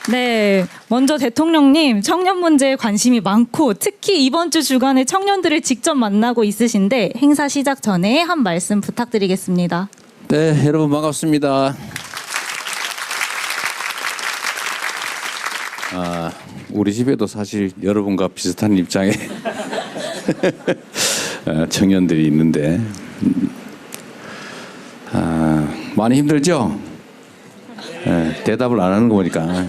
네, 먼저 대통령님 청년 문제에 관심이 많고 특히 이번 주 주간에 청년들을 직접 만나고 있으신데 행사 시작 전에 한 말씀 부탁드리겠습니다. 네, 여러분 반갑습니다. 우리 집에도 사실 여러분과 비슷한 입장의 청년들이 있는데 많이 힘들죠? 대답을 안 하는 거 보니까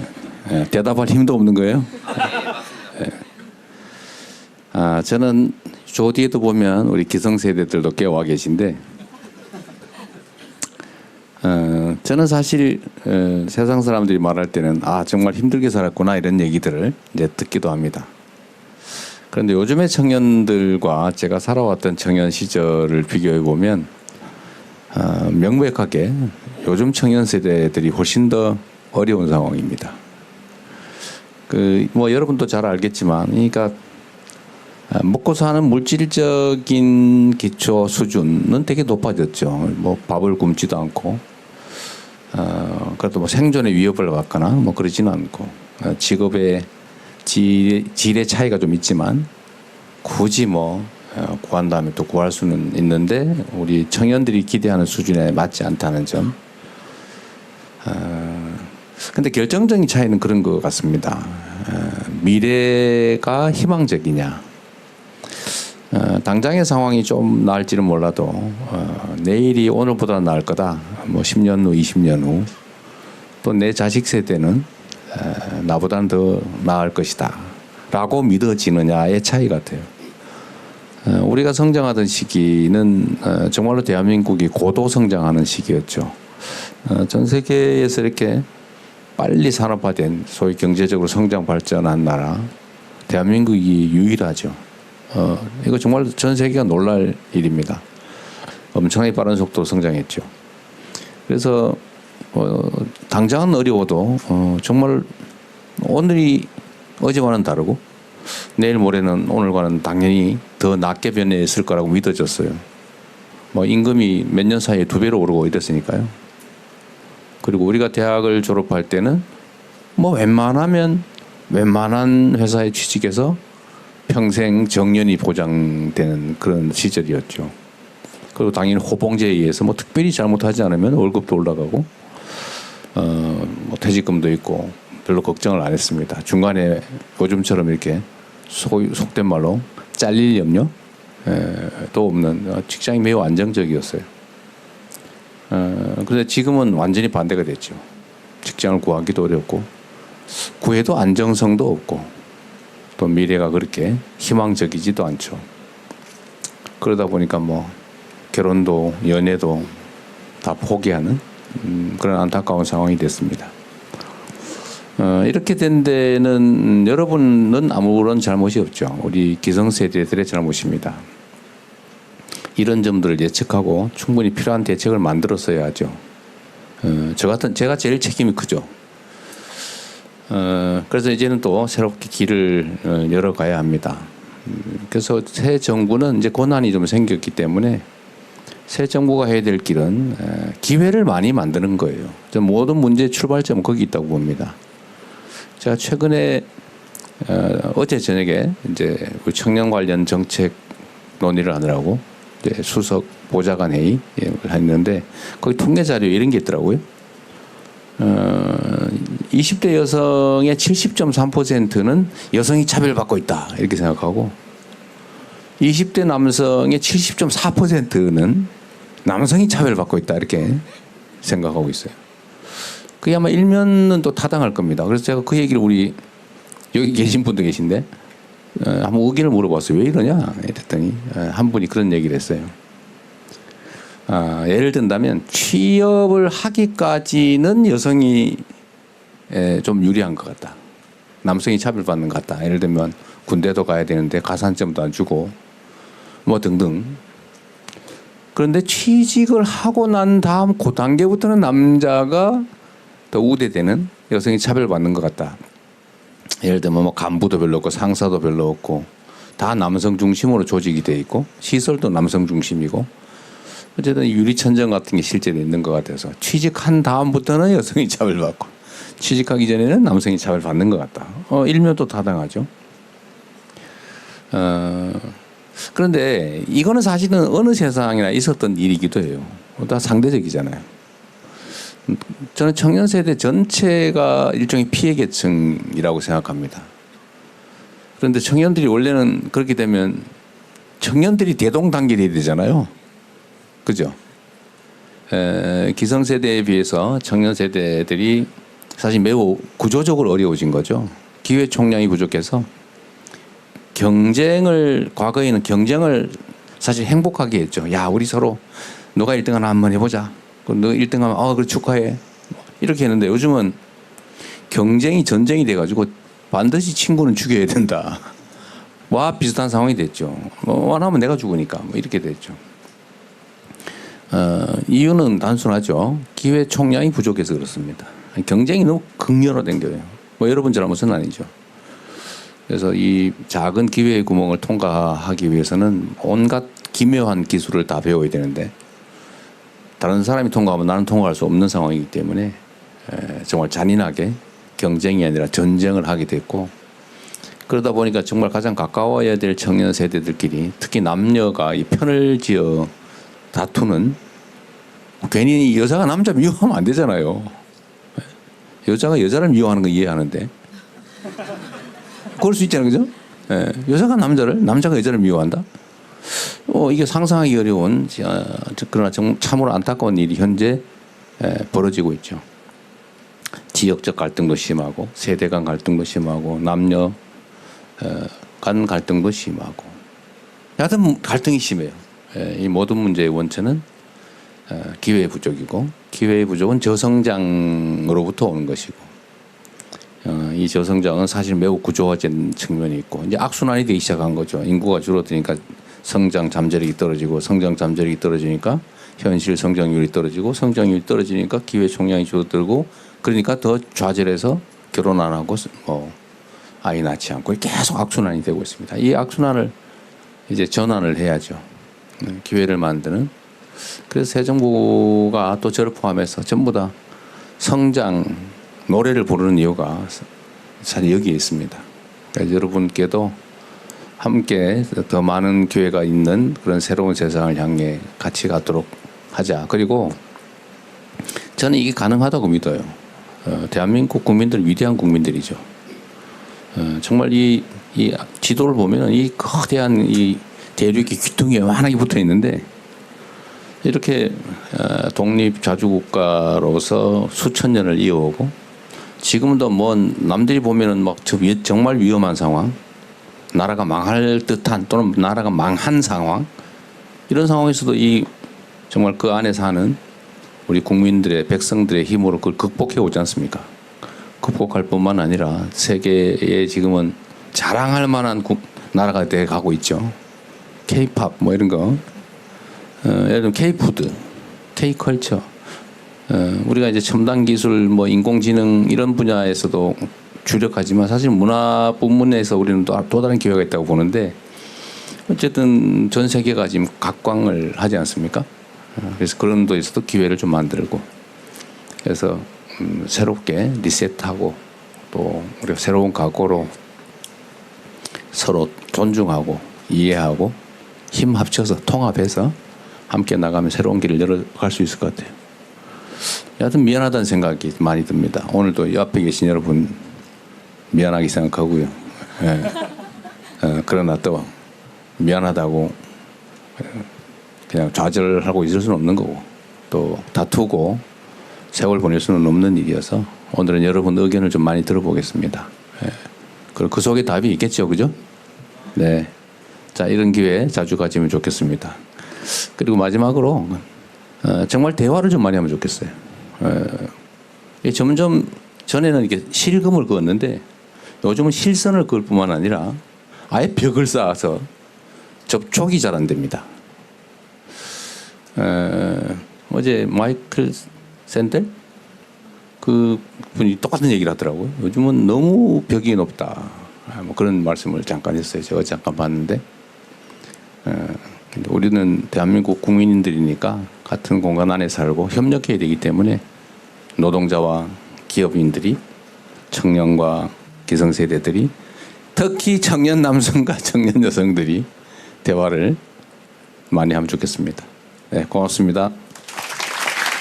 대답할 힘도 없는 거예요. 저는 저 뒤에도 보면 우리 기성세대들도 꽤 와 계신데 저는 사실 세상 사람들이 말할 때는 정말 힘들게 살았구나 이런 얘기들을 이제 듣기도 합니다. 그런데 요즘의 청년들과 제가 살아왔던 청년 시절을 비교해 보면 명백하게 요즘 청년 세대들이 훨씬 더 어려운 상황입니다. 뭐 여러분도 잘 알겠지만, 그러니까 먹고 사는 물질적인 기초 수준은 되게 높아졌죠. 뭐 밥을 굶지도 않고, 그래도 뭐 생존의 위협을 받거나 뭐 그러지는 않고, 직업의 질의 차이가 좀 있지만 굳이 뭐 구한다면 또 구할 수는 있는데 우리 청년들이 기대하는 수준에 맞지 않다는 점. 근데 결정적인 차이는 그런 것 같습니다. 미래가 희망적이냐. 당장의 상황이 좀 나을지는 몰라도 내일이 오늘보다 나을 거다. 뭐 10년 후, 20년 후. 또 내 자식 세대는 나보다는 더 나을 것이다. 라고 믿어지느냐의 차이 같아요. 우리가 성장하던 시기는 정말로 대한민국이 고도 성장하는 시기였죠. 전 세계에서 이렇게 빨리 산업화된 소위 경제적으로 성장 발전한 나라 대한민국이 유일하죠. 이거 정말 전 세계가 놀랄 일입니다. 엄청나게 빠른 속도로 성장했죠. 그래서 당장은 어려워도 정말 오늘이 어제와는 다르고 내일 모레는 오늘과는 당연히 더 낮게 변했을 거라고 믿어졌어요. 뭐 임금이 몇 년 사이에 2배로 오르고 이랬으니까요. 그리고 우리가 대학을 졸업할 때는 뭐 웬만한 회사에 취직해서 평생 정년이 보장되는 그런 시절이었죠. 그리고 당연히 호봉제에 의해서 뭐 특별히 잘못하지 않으면 월급도 올라가고 뭐 퇴직금도 있고 별로 걱정을 안 했습니다. 중간에 요즘처럼 이렇게 속된 말로 잘릴 염려도 없는 직장이 매우 안정적이었어요. 그런데 지금은 완전히 반대가 됐죠. 직장을 구하기도 어렵고 구해도 안정성도 없고 또 미래가 그렇게 희망적이지도 않죠. 그러다 보니까 뭐 결혼도 연애도 다 포기하는 그런 안타까운 상황이 됐습니다. 이렇게 된 데는 여러분은 아무런 잘못이 없죠. 우리 기성세대들의 잘못입니다. 이런 점들을 예측하고 충분히 필요한 대책을 만들었어야 하죠. 제가 제일 책임이 크죠. 그래서 이제는 또 새롭게 길을 열어가야 합니다. 그래서 새 정부는 이제 권한이 좀 생겼기 때문에 새 정부가 해야 될 길은 기회를 많이 만드는 거예요. 모든 문제의 출발점은 거기 있다고 봅니다. 제가 최근에 어제 저녁에 이제 청년 관련 정책 논의를 하느라고 이제 수석 보좌관 회의를 했는데 거기 통계 자료에 이런 게 있더라고요. 20대 여성의 70.3%는 여성이 차별받고 있다 이렇게 생각하고 20대 남성의 70.4%는 남성이 차별받고 있다 이렇게 생각하고 있어요. 그게 아마 일면은 또 타당할 겁니다. 그래서 제가 그 얘기를 우리 여기 계신 분도 계신데 한번 의견을 물어봤어요. 왜 이러냐 이랬더니 한 분이 그런 얘기를 했어요. 예를 든다면 취업을 하기까지는 여성이 좀 유리한 것 같다. 남성이 차별받는 것 같다. 예를 들면 군대도 가야 되는데 가산점도 안 주고 뭐 등등. 그런데 취직을 하고 난 다음 그 단계부터는 남자가 더 우대되는 여성이 차별받는 것 같다. 예를 들면 뭐 간부도 별로 없고 상사도 별로 없고 다 남성 중심으로 조직이 돼 있고 시설도 남성 중심이고 어쨌든 유리천정 같은 게 실제로 있는 것 같아서 취직한 다음부터는 여성이 차별받고 취직하기 전에는 남성이 차별받는 것 같다. 일면도 타당하죠. 그런데 이거는 사실은 어느 세상이나 있었던 일이기도 해요. 다 상대적이잖아요. 저는 청년 세대 전체가 일종의 피해 계층이라고 생각합니다. 그런데 청년들이 원래는 그렇게 되면 청년들이 대동단결이 되잖아요. 그죠? 기성세대에 비해서 청년 세대들이 사실 매우 구조적으로 어려워진 거죠. 기회 총량이 부족해서 과거에는 경쟁을 사실 행복하게 했죠. 야, 우리 서로 누가 1등 하나 한번 해보자. 너 1등 하면 그래 축하해. 이렇게 했는데 요즘은 경쟁이 전쟁이 돼가지고 반드시 친구는 죽여야 된다. 와 비슷한 상황이 됐죠. 원하면 내가 죽으니까 이렇게 됐죠. 이유는 단순하죠. 기회 총량이 부족해서 그렇습니다. 경쟁이 너무 극렬화된 거예요. 여러분 잘못은 아니죠. 그래서 이 작은 기회의 구멍을 통과하기 위해서는 온갖 기묘한 기술을 다 배워야 되는데 다른 사람이 통과하면 나는 통과할 수 없는 상황이기 때문에 정말 잔인하게 경쟁이 아니라 전쟁을 하게 됐고 그러다 보니까 정말 가장 가까워야 될 청년 세대들끼리 특히 남녀가 이 편을 지어 다투는 괜히 여자가 남자 미워하면 안 되잖아요. 여자가 여자를 미워하는 거 이해하는데 그럴 수 있잖아요. 그죠? 여자가 남자가 여자를 미워한다? 이게 상상하기 어려운 그러나 참으로 안타까운 일이 현재 벌어지고 있죠. 지역적 갈등도 심하고 세대 간 갈등도 심하고 남녀 간 갈등도 심하고 여하튼 갈등이 심해요. 이 모든 문제의 원천은 기회의 부족이고 기회의 부족은 저성장으로부터 오는 것이고 이 저성장은 사실 매우 구조화된 측면이 있고 이제 악순환이 되기 시작한 거죠. 인구가 줄어드니까 성장 잠재력이 떨어지고 성장 잠재력이 떨어지니까 현실 성장률이 떨어지고 성장률이 떨어지니까 기회 총량이 줄어들고 그러니까 더 좌절해서 결혼 안 하고 아이 낳지 않고 계속 악순환이 되고 있습니다. 이 악순환을 이제 전환을 해야죠. 기회를 만드는. 그래서 새 정부가 또 저를 포함해서 전부 다 성장 노래를 부르는 이유가 사실 여기에 있습니다. 그러니까 여러분께도 함께 더 많은 기회가 있는 그런 새로운 세상을 향해 같이 가도록 하자. 그리고 저는 이게 가능하다고 믿어요. 대한민국 국민들 위대한 국민들이죠. 정말 이 지도를 보면 이 거대한 이 대륙이 귀퉁이에 완하게 붙어 있는데 이렇게 독립 자주국가로서 수천 년을 이어오고 지금도 남들이 보면은 정말 위험한 상황, 나라가 망할 듯한 또는 나라가 망한 상황 이런 상황에서도 정말 그 안에 사는 우리 국민들의 백성들의 힘으로 그걸 극복해 오지 않습니까? 극복할 뿐만 아니라 세계에 지금은 자랑할 만한 나라가 돼 가고 있죠. K-팝 이런 거, 예를 들면 K-푸드, K-컬처. 우리가 이제 첨단 기술, 인공지능 이런 분야에서도 주력하지만 사실 문화 부문에서 우리는 또 다른 기회가 있다고 보는데 어쨌든 전 세계가 지금 각광을 하지 않습니까? 그래서 그런 데에서도 기회를 좀 만들고 그래서 새롭게 리셋하고 또 우리가 새로운 각오로 서로 존중하고 이해하고 힘 합쳐서 통합해서 함께 나가면 새로운 길을 열어갈 수 있을 것 같아요. 여하튼 미안하다는 생각이 많이 듭니다. 오늘도 옆에 계신 여러분 미안하게 생각하고요. 그러나 또 미안하다고 그냥 좌절하고 있을 수는 없는 거고 또 다투고 세월 보낼 수는 없는 일이어서 오늘은 여러분 의견을 좀 많이 들어보겠습니다. 그리고 그 속에 답이 있겠죠, 그죠? 네. 자, 이런 기회 자주 가지면 좋겠습니다. 그리고 마지막으로 정말 대화를 좀 많이 하면 좋겠어요. 점점 전에는 이렇게 실금을 그었는데 요즘은 실선을 그을 뿐만 아니라 아예 벽을 쌓아서 접촉이 잘 안 됩니다. 어제 마이클 샌델 그 분이 똑같은 얘기를 하더라고요. 요즘은 너무 벽이 높다. 그런 말씀을 잠깐 했어요. 제가 잠깐 봤는데 근데 우리는 대한민국 국민들이니까 같은 공간 안에 살고 협력해야 되기 때문에 노동자와 기업인들이 청년과 기성세대들이 특히 청년 남성과 청년 여성들이 대화를 많이 하면 좋겠습니다. 네, 고맙습니다.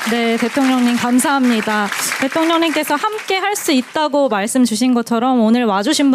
네, 대통령님 감사합니다. 대통령님께서 함께 할 수 있다고 말씀 주신 것처럼 오늘 와주신 분